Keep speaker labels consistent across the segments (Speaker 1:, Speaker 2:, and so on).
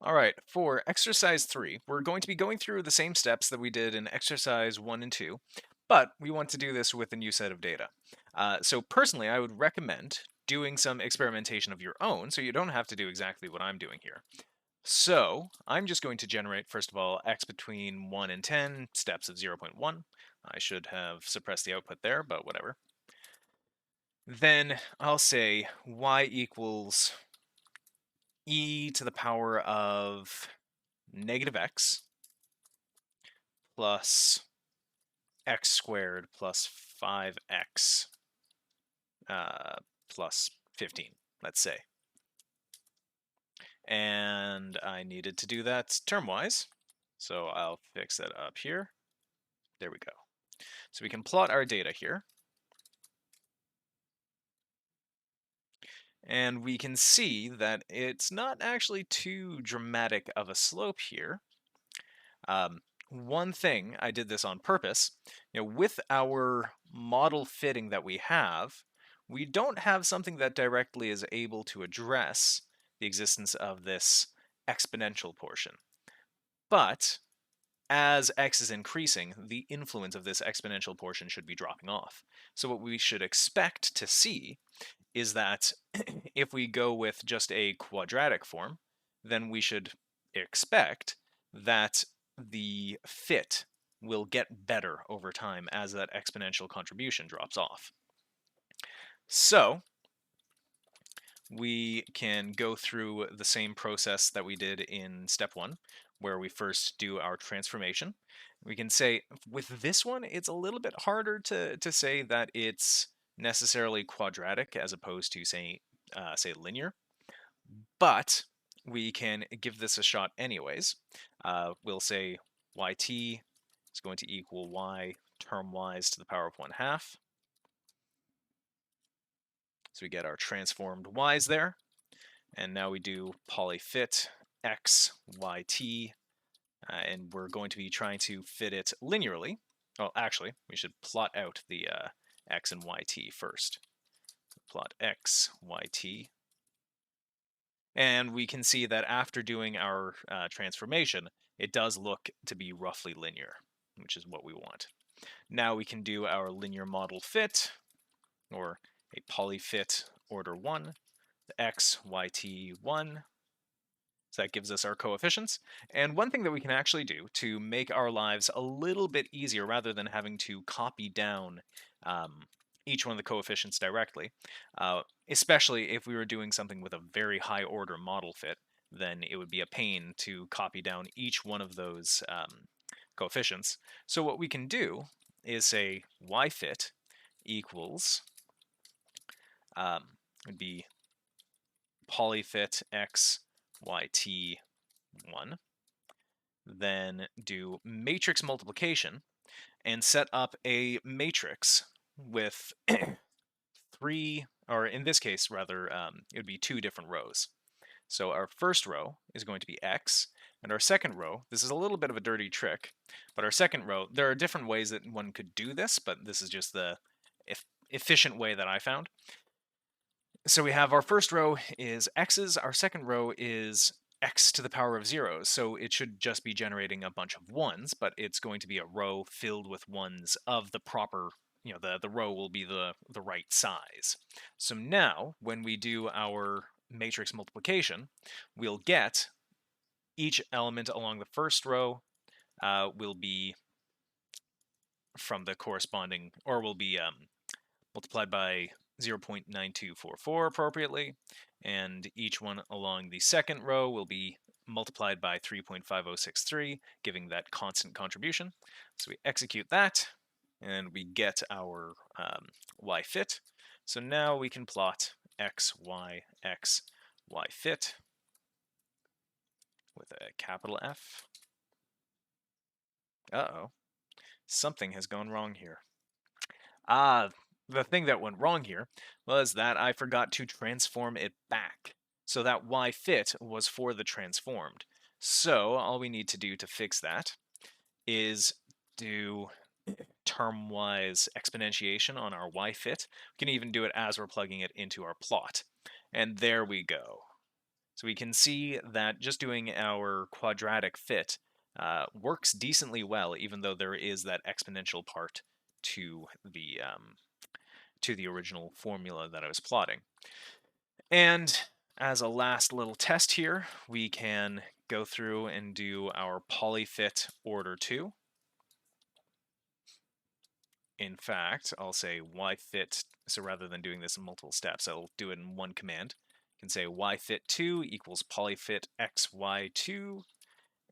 Speaker 1: All right, for exercise 3, we're going to be going through the same steps that we did in exercise 1 and 2, but we want to do this with a new set of data. So personally, I would recommend doing some experimentation of your own so you don't have to do exactly what I'm doing here. So I'm just going to generate, first of all, x between 1 and 10, steps of 0.1. I should have suppressed the output there, but whatever. Then I'll say y equals e to the power of negative x plus x squared plus 5x uh, plus 15, let's say. And I needed to do that term-wise, so I'll fix that up here. There we go. So we can plot our data here. And we can see that it's not actually too dramatic of a slope here. One thing, I did this on purpose, with our model fitting that we have, we don't have something that directly is able to address the existence of this exponential portion. But as x is increasing, the influence of this exponential portion should be dropping off. So what we should expect to see is that if we go with just a quadratic form, then we should expect that the fit will get better over time as that exponential contribution drops off. So we can go through the same process that we did in step 1, where we first do our transformation. We can say with this one, it's a little bit harder to say that it's necessarily quadratic as opposed to say linear, but we can give this a shot anyways. We'll say yt is going to equal y term-wise to the power of 1/2. So we get our transformed y's there. And now we do polyfit x, yt, and we're going to be trying to fit it linearly. Well, actually, we should plot out the x and yt first. Plot x, yt. And we can see that after doing our transformation, it does look to be roughly linear, which is what we want. Now we can do our linear model fit, or a polyfit order 1, the x, yt, 1. So that gives us our coefficients. And one thing that we can actually do to make our lives a little bit easier rather than having to copy down each one of the coefficients directly, especially if we were doing something with a very high order model fit, then it would be a pain to copy down each one of those coefficients. So what we can do is say y fit equals, would be polyfit x yt 1, then do matrix multiplication and set up a matrix with three, or in this case rather, it would be 2 different rows. So our first row is going to be x, and our second row, this is a little bit of a dirty trick, but our second row, there are different ways that one could do this, but this is just the efficient way that I found. So we have our first row is x's, our second row is x to the power of zeros, so it should just be generating a bunch of ones, but it's going to be a row filled with ones of the proper, the row will be the right size. So now, when we do our matrix multiplication, we'll get each element along the first row will be from the corresponding, or will be multiplied by 0.9244 appropriately, and each one along the second row will be multiplied by 3.5063, giving that constant contribution. So we execute that, and we get our y fit. So now we can plot x, y fit with a capital F. Uh-oh, something has gone wrong here. The thing that went wrong here was that I forgot to transform it back. So that y fit was for the transformed. So all we need to do to fix that is do term-wise exponentiation on our y fit. We can even do it as we're plugging it into our plot. And there we go. So we can see that just doing our quadratic fit works decently well, even though there is that exponential part to the original formula that I was plotting. And as a last little test here, we can go through and do our polyfit order 2. In fact, I'll say yfit, so rather than doing this in multiple steps, I'll do it in one command. I can say yfit2 equals polyfit xy2,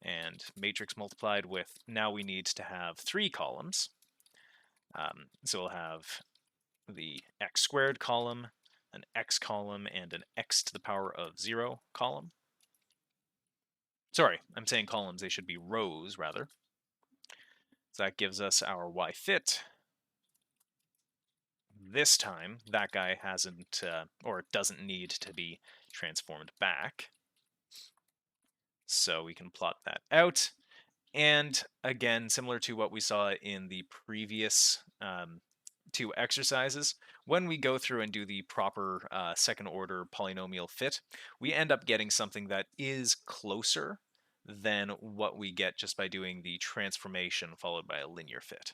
Speaker 1: and matrix multiplied with, now we need to have 3 columns. So we'll have the x squared column, an x column, and an x to the power of 0 column. Sorry, I'm saying columns, they should be rows rather. So that gives us our yfit. This time, that guy hasn't, or doesn't need to be transformed back. So we can plot that out. And again, similar to what we saw in the previous 2 exercises, when we go through and do the proper second order polynomial fit, we end up getting something that is closer than what we get just by doing the transformation followed by a linear fit.